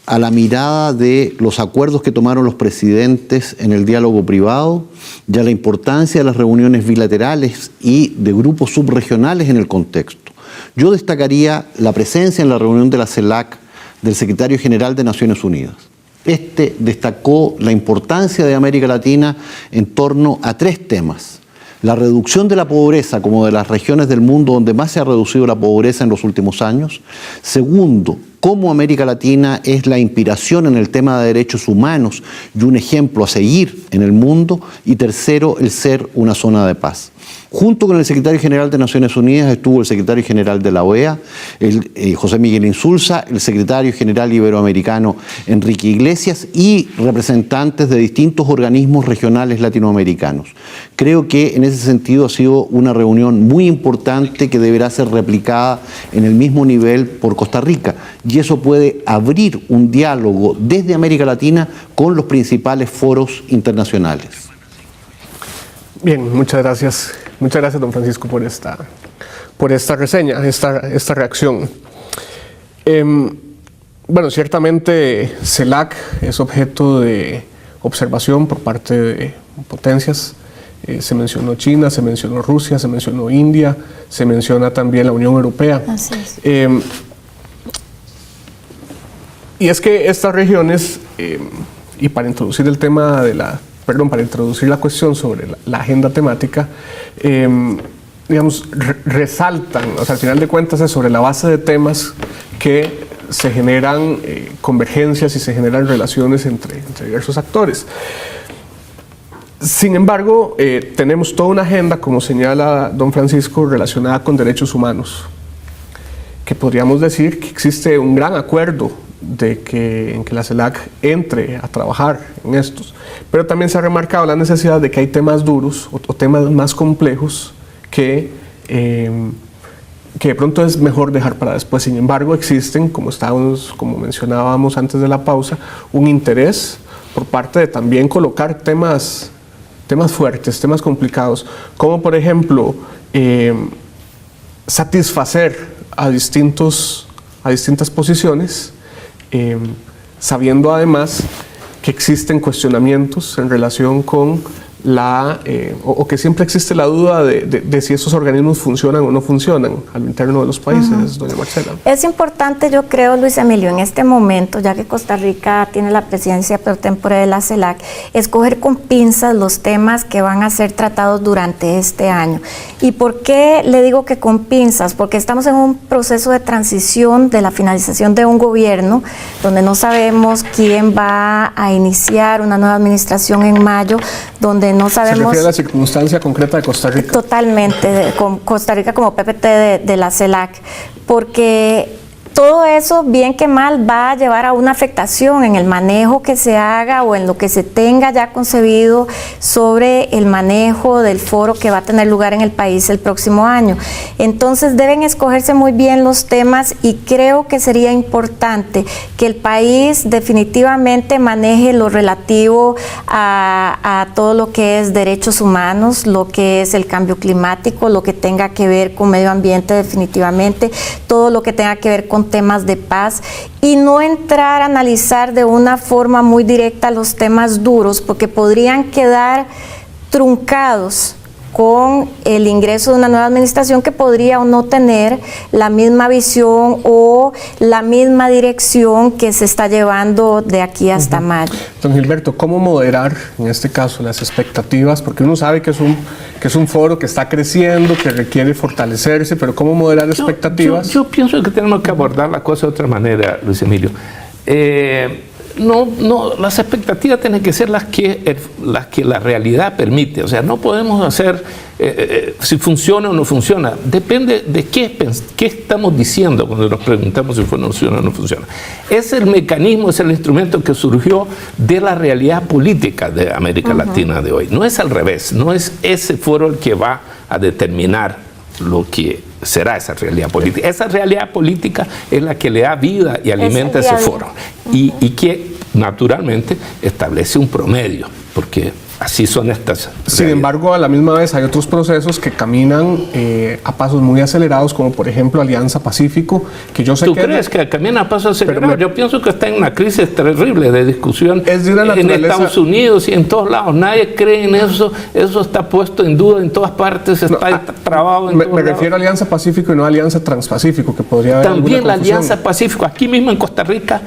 a la mirada de los acuerdos que tomaron los presidentes en el diálogo privado y a la importancia de las reuniones bilaterales y de grupos subregionales en el contexto. Yo destacaría la presencia en la reunión de la CELAC del secretario general de Naciones Unidas. Este destacó la importancia de América Latina en torno a 3 temas. La reducción de la pobreza como de las regiones del mundo donde más se ha reducido la pobreza en los últimos años. Segundo, cómo América Latina es la inspiración en el tema de derechos humanos y un ejemplo a seguir en el mundo. Y tercero, el ser una zona de paz. Junto con el secretario general de Naciones Unidas estuvo el secretario general de la OEA, José Miguel Insulza, el secretario general iberoamericano Enrique Iglesias y representantes de distintos organismos regionales latinoamericanos. Creo que en ese sentido ha sido una reunión muy importante que deberá ser replicada en el mismo nivel por Costa Rica, y eso puede abrir un diálogo desde América Latina con los principales foros internacionales. Bien, muchas gracias. Muchas gracias, don Francisco, por esta reseña, esta reacción. Bueno, ciertamente CELAC es objeto de observación por parte de potencias. Se mencionó China, se mencionó Rusia, se mencionó India, se menciona también la Unión Europea. Así es. Y es que estas regiones, y para introducir el tema de la para introducir la cuestión sobre la agenda temática, digamos, resaltan, o sea, al final de cuentas es sobre la base de temas que se generan convergencias y se generan relaciones entre diversos actores. Sin embargo, tenemos toda una agenda, como señala don Francisco, relacionada con derechos humanos, que podríamos decir que existe un gran acuerdo en que la CELAC entre a trabajar en estos, pero también se ha remarcado la necesidad de que hay temas duros o temas más complejos que de pronto es mejor dejar para después. Sin embargo, existen, como mencionábamos antes de la pausa, un interés por parte de también colocar temas fuertes, temas complicados, como por ejemplo satisfacer a distintas posiciones, sabiendo además que existen cuestionamientos en relación con o que siempre existe la duda de si esos organismos funcionan o no funcionan al interno de los países, doña Marcela. Es importante, yo creo, Luis Emilio, en este momento, ya que Costa Rica tiene la presidencia pro tempore de la CELAC, escoger con pinzas los temas que van a ser tratados durante este año. ¿Y por qué le digo que con pinzas? Porque estamos en un proceso de transición de la finalización de un gobierno, donde no sabemos quién va a iniciar una nueva administración en mayo, donde no sabemos... ¿Se refiere a la circunstancia concreta de Costa Rica? Totalmente, con Costa Rica como PPT de la CELAC, porque todo eso, bien que mal, va a llevar a una afectación en el manejo que se haga o en lo que se tenga ya concebido sobre el manejo del foro que va a tener lugar en el país el próximo año. Entonces deben escogerse muy bien los temas y creo que sería importante que el país definitivamente maneje lo relativo a todo lo que es derechos humanos, lo que es el cambio climático, lo que tenga que ver con medio ambiente definitivamente, todo lo que tenga que ver con temas de paz y no entrar a analizar de una forma muy directa los temas duros porque podrían quedar truncados con el ingreso de una nueva administración que podría o no tener la misma visión o la misma dirección que se está llevando de aquí hasta mayo. Don Gilberto, ¿cómo moderar en este caso las expectativas? Porque uno sabe que es un foro que está creciendo, que requiere fortalecerse, pero ¿cómo moderar expectativas? Yo pienso que tenemos que abordar la cosa de otra manera, Luis Emilio. No, las expectativas tienen que ser las que la realidad permite. O sea, no podemos hacer si funciona o no funciona. Depende de qué estamos diciendo cuando nos preguntamos si funciona o no funciona. Es el mecanismo, es el instrumento que surgió de la realidad política de América Latina de hoy. No es al revés, no es ese foro el que va a determinar lo que será esa realidad política. Esa realidad política es la que le da vida y alimenta ese foro y que naturalmente establece un promedio, porque así son estas realidades. Sin embargo, a la misma vez hay otros procesos que caminan a pasos muy acelerados, como por ejemplo Alianza Pacífico, que yo sé ¿Tú crees que camina a pasos acelerados? Yo pienso que está en una crisis terrible de discusión en Estados Unidos y en todos lados. Nadie cree en eso. Eso está puesto en duda en todas partes, está trabado en todos lados. Me refiero a Alianza Pacífico y no a Alianza Transpacífico, que podría haber también la Alianza Pacífico. Aquí mismo en Costa Rica...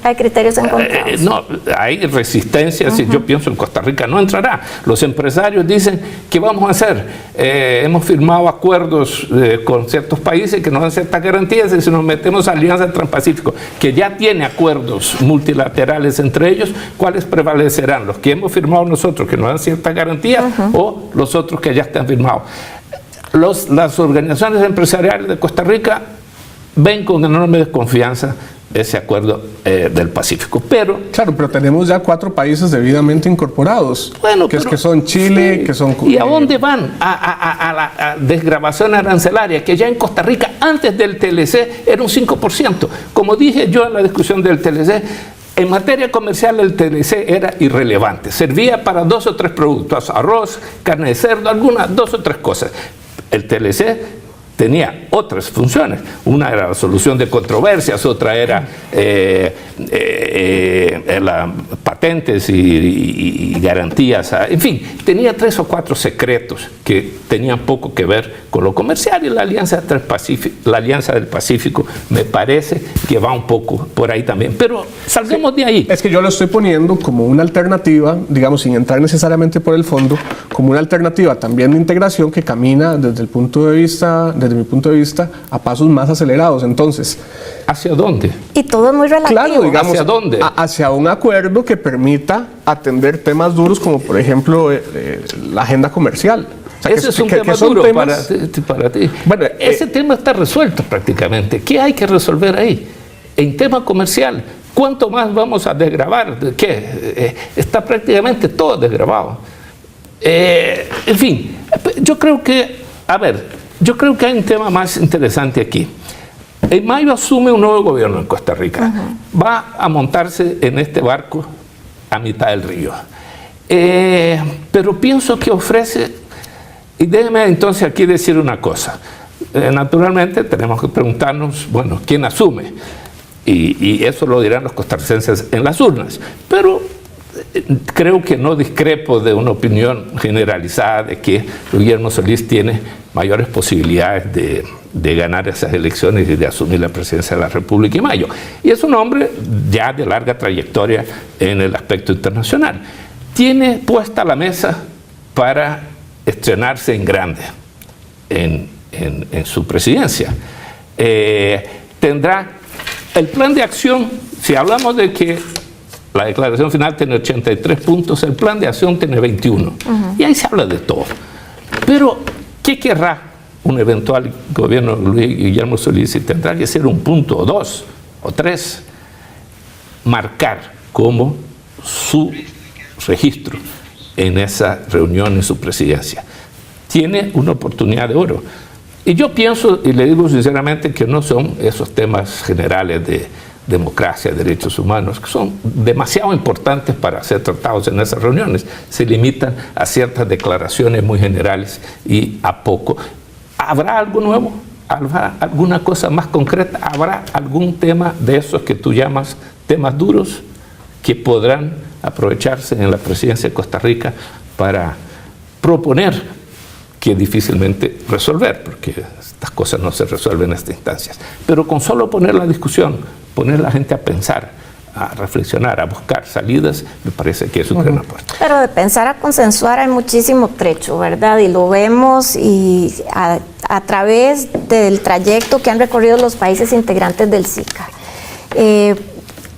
hay criterios encontrados. No, hay resistencia. Yo pienso en Costa Rica no entrará. Los empresarios dicen, ¿qué vamos a hacer? Hemos firmado acuerdos con ciertos países que nos dan ciertas garantías y si nos metemos a Alianza Transpacífico, que ya tiene acuerdos multilaterales entre ellos, ¿cuáles prevalecerán? ¿Los que hemos firmado nosotros, que nos dan ciertas garantías, o los otros que ya están firmados? Las organizaciones empresariales de Costa Rica ven con enorme desconfianza ese acuerdo del Pacífico, pero... Claro, pero tenemos ya 4 países debidamente incorporados, bueno, que son Chile, sí, que son... ¿Y a dónde van? A la desgravación arancelaria, que ya en Costa Rica, antes del TLC, era un 5%. Como dije yo en la discusión del TLC, en materia comercial el TLC era irrelevante, servía para 2 o 3 productos, arroz, carne de cerdo, 2 o 3 cosas. El TLC tenía otras funciones. Una era la solución de controversias, otra era las patentes y garantías. En fin, tenía 3 o 4 secretos que tenían poco que ver con lo comercial, y la Alianza del Pacífico me parece que va un poco por ahí también. Pero salgamos de ahí. Es que yo lo estoy poniendo como una alternativa, digamos, sin entrar necesariamente por el fondo, como una alternativa también de integración que camina desde mi punto de vista, a pasos más acelerados. Entonces, ¿hacia dónde? Y todo es muy relativo. Claro, digamos, ¿hacia dónde? Hacia un acuerdo que permita atender temas duros como, por ejemplo, la agenda comercial. O sea, ese es un tema duro para ti. Bueno, ese tema está resuelto prácticamente. ¿Qué hay que resolver ahí? En tema comercial, ¿cuánto más vamos a desgravar? ¿Qué? Está prácticamente todo desgravado. En fin, yo creo que hay un tema más interesante aquí. En mayo asume un nuevo gobierno en Costa Rica. Va a montarse en este barco a mitad del río. Pero pienso que ofrece, y déjeme entonces aquí decir una cosa. Naturalmente tenemos que preguntarnos, bueno, ¿quién asume? Y eso lo dirán los costarricenses en las urnas. Pero creo que no discrepo de una opinión generalizada de que Guillermo Solís tiene mayores posibilidades de ganar esas elecciones y de asumir la presidencia de la República en mayo. Y es un hombre ya de larga trayectoria en el aspecto internacional. Tiene puesta la mesa para estrenarse en grande en su presidencia. Tendrá el plan de acción, si hablamos de que la declaración final tiene 83 puntos, el plan de acción tiene 21. Y ahí se habla de todo. Pero, ¿qué querrá un eventual gobierno de Luis Guillermo Solís? Si tendrá que ser un punto, o 2, o 3, marcar como su registro en esa reunión en su presidencia. Tiene una oportunidad de oro. Y yo pienso, y le digo sinceramente, que no son esos temas generales de democracia, derechos humanos, que son demasiado importantes para ser tratados en esas reuniones. Se limitan a ciertas declaraciones muy generales y a poco. ¿Habrá algo nuevo? ¿Habrá alguna cosa más concreta? ¿Habrá algún tema de esos que tú llamas temas duros que podrán aprovecharse en la presidencia de Costa Rica para proponer, que difícilmente resolver, porque estas cosas no se resuelven en estas instancias? Pero con solo poner la discusión, poner a la gente a pensar, a reflexionar, a buscar salidas, me parece que es un gran aporte. Pero de pensar a consensuar hay muchísimo trecho, ¿verdad? Y lo vemos y a través del trayecto que han recorrido los países integrantes del SICA.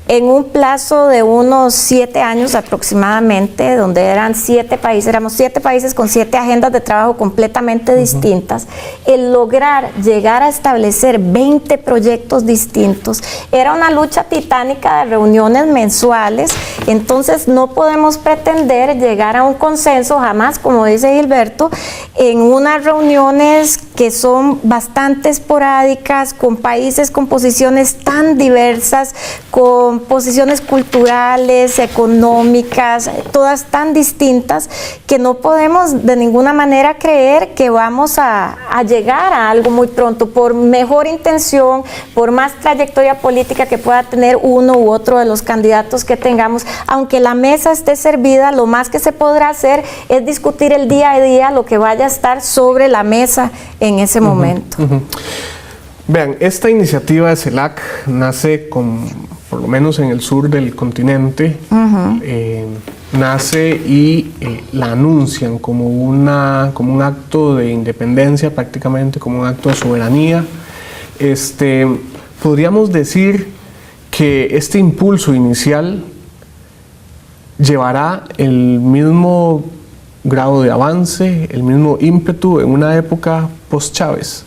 En un plazo de unos 7 años aproximadamente, donde eran 7 países, éramos 7 países con 7 agendas de trabajo completamente distintas, el lograr llegar a establecer 20 proyectos distintos era una lucha titánica de reuniones mensuales. Entonces no podemos pretender llegar a un consenso jamás, como dice Gilberto, en unas reuniones que son bastante esporádicas, con países con posiciones tan diversas, con posiciones culturales, económicas, todas tan distintas, que no podemos de ninguna manera creer que vamos a llegar a algo muy pronto, por mejor intención, por más trayectoria política que pueda tener uno u otro de los candidatos que tengamos. Aunque la mesa esté servida, lo más que se podrá hacer es discutir el día a día lo que vaya a estar sobre la mesa en ese momento. Vean, esta iniciativa de CELAC nace por lo menos en el sur del continente, nace y la anuncian como un acto de independencia, prácticamente como un acto de soberanía. Podríamos decir que este impulso inicial llevará el mismo grado de avance, el mismo ímpetu en una época post-Chávez.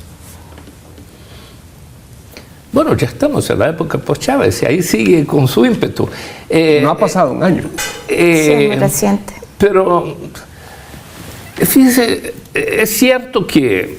Bueno, ya estamos en la época post-Chávez y ahí sigue con su ímpetu. No ha pasado un año. Sí, muy reciente. Pero, fíjese, es cierto que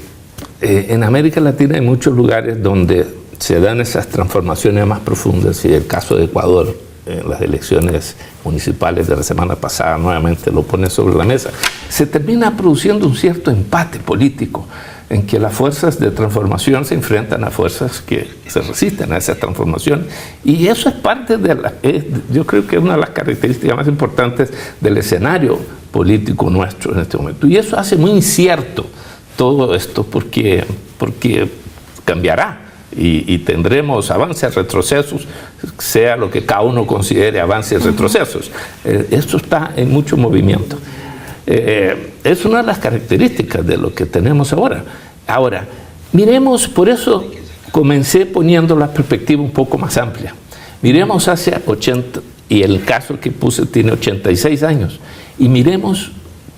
en América Latina hay muchos lugares donde se dan esas transformaciones más profundas, y el caso de Ecuador en las elecciones municipales de la semana pasada nuevamente lo pone sobre la mesa, se termina produciendo un cierto empate político en que las fuerzas de transformación se enfrentan a fuerzas que se resisten a esa transformación, y eso es parte de yo creo que es una de las características más importantes del escenario político nuestro en este momento, y eso hace muy incierto todo esto porque cambiará y tendremos avances, retrocesos, sea lo que cada uno considere avances, retrocesos. Esto está en mucho movimiento. Es una de las características de lo que tenemos ahora. Ahora, miremos, por eso comencé poniendo la perspectiva un poco más amplia. Miremos hacia 80, y el caso que puse tiene 86 años, y miremos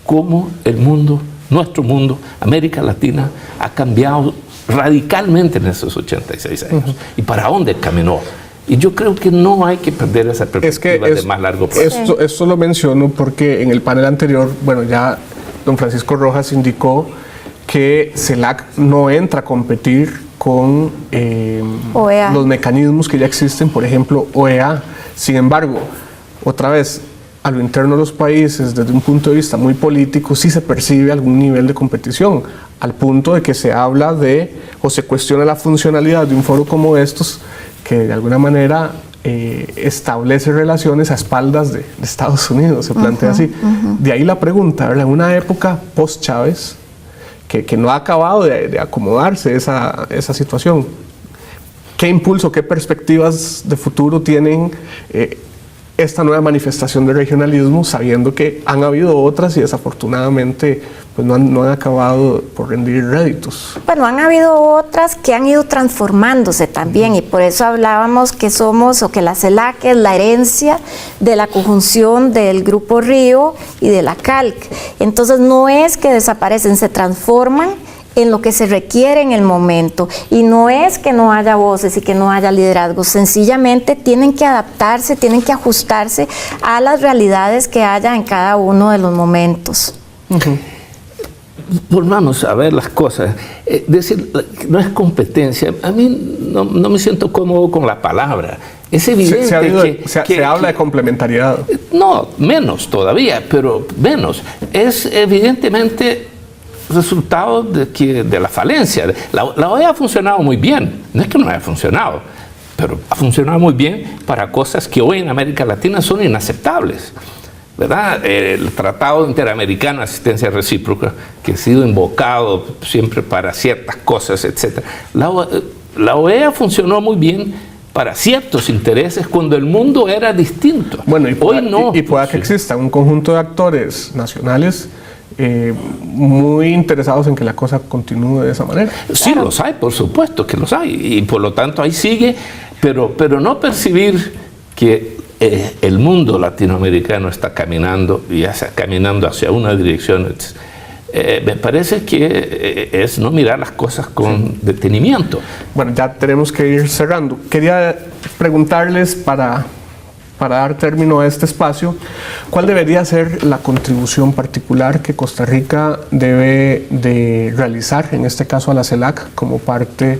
cómo el mundo, nuestro mundo, América Latina, ha cambiado radicalmente en esos 86 años. ¿Y para dónde caminó? Y yo creo que no hay que perder esa perspectiva de más largo plazo. Esto lo menciono porque en el panel anterior, bueno, ya don Francisco Rojas indicó que CELAC no entra a competir con los mecanismos que ya existen, por ejemplo, OEA. Sin embargo, otra vez, a lo interno de los países, desde un punto de vista muy político, sí se percibe algún nivel de competición, al punto de que se habla de, o se cuestiona la funcionalidad de un foro como estos, que de alguna manera establece relaciones a espaldas de Estados Unidos, se plantea así. De ahí la pregunta, ¿verdad? En una época post-Chávez, que no ha acabado de acomodarse esa situación, ¿qué impulso, qué perspectivas de futuro tienen esta nueva manifestación de regionalismo, sabiendo que han habido otras y desafortunadamente pues no han acabado por rendir réditos? Bueno, han habido otras que han ido transformándose también, y por eso hablábamos que somos, o que la CELAC es la herencia de la conjunción del Grupo Río y de la CALC. Entonces no es que desaparecen, se transforman en lo que se requiere en el momento, y no es que no haya voces y que no haya liderazgos, sencillamente tienen que adaptarse, tienen que ajustarse a las realidades que haya en cada uno de los momentos. Volvamos a ver las cosas. Decir no es competencia, a mí no me siento cómodo con la palabra. Es evidente se habla de complementariedad. No, menos todavía, pero menos. Es evidentemente resultado de la falencia. La OEA ha funcionado muy bien, no es que no haya funcionado, pero ha funcionado muy bien para cosas que hoy en América Latina son inaceptables, ¿verdad? El Tratado Interamericano de Asistencia Recíproca, que ha sido invocado siempre para ciertas cosas, etc. La OEA funcionó muy bien para ciertos intereses cuando el mundo era distinto. Bueno, y pueda que exista un conjunto de actores nacionales muy interesados en que la cosa continúe de esa manera. Sí, los hay, por supuesto que los hay, y por lo tanto ahí sigue, pero no percibir que el mundo latinoamericano está caminando hacia una dirección, me parece que es no mirar las cosas con detenimiento. Bueno, ya tenemos que ir cerrando. Quería preguntarles para dar término a este espacio, ¿cuál debería ser la contribución particular que Costa Rica debe de realizar, en este caso a la CELAC, como parte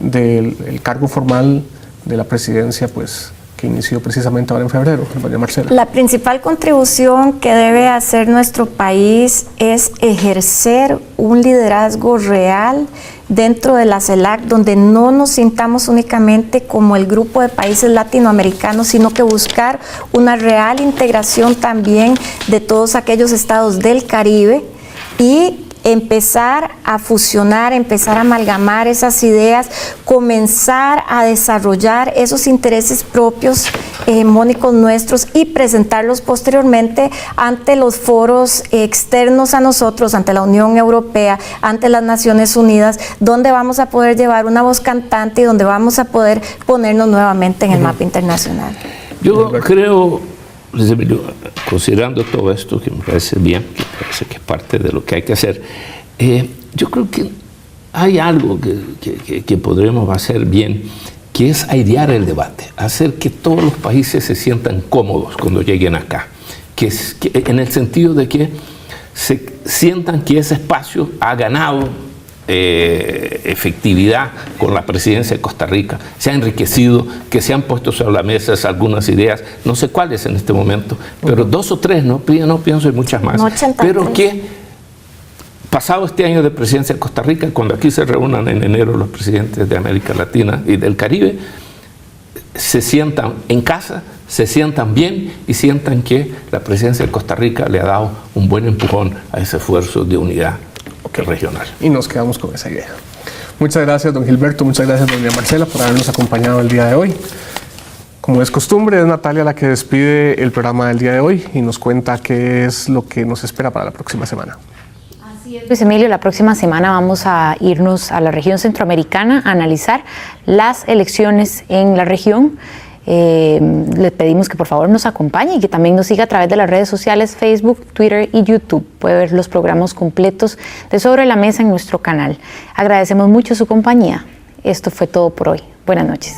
del cargo formal de la presidencia, pues, que inició precisamente ahora en febrero, doña Marcela? La principal contribución que debe hacer nuestro país es ejercer un liderazgo real dentro de la CELAC, donde no nos sintamos únicamente como el grupo de países latinoamericanos, sino que buscar una real integración también de todos aquellos estados del Caribe, y empezar a fusionar, empezar a amalgamar esas ideas, comenzar a desarrollar esos intereses propios hegemónicos nuestros y presentarlos posteriormente ante los foros externos a nosotros, ante la Unión Europea, ante las Naciones Unidas, donde vamos a poder llevar una voz cantante y donde vamos a poder ponernos nuevamente en el mapa internacional. Yo creo, Luis Emilio, considerando todo esto, que me parece bien, que me parece que es parte de lo que hay que hacer, yo creo que hay algo que podremos hacer bien, que es airear el debate, hacer que todos los países se sientan cómodos cuando lleguen acá, que en el sentido de que se sientan que ese espacio ha ganado efectividad con la presidencia de Costa Rica, se ha enriquecido, que se han puesto sobre la mesa algunas ideas, no sé cuáles en este momento, pero 2 o 3, no pienso en muchas más, pero que pasado este año de presidencia de Costa Rica, cuando aquí se reúnan en enero los presidentes de América Latina y del Caribe, se sientan en casa, se sientan bien y sientan que la presidencia de Costa Rica le ha dado un buen empujón a ese esfuerzo de unidad regional. Y nos quedamos con esa idea. Muchas gracias, don Gilberto, muchas gracias, doña Marcela, por habernos acompañado el día de hoy. Como es costumbre, es Natalia la que despide el programa del día de hoy y nos cuenta qué es lo que nos espera para la próxima semana. Así es, Luis Emilio, la próxima semana vamos a irnos a la región centroamericana a analizar las elecciones en la región. Le pedimos que por favor nos acompañe y que también nos siga a través de las redes sociales Facebook, Twitter y YouTube. Puede ver los programas completos de Sobre la Mesa en nuestro canal. Agradecemos mucho su compañía. Esto fue todo por hoy. Buenas noches.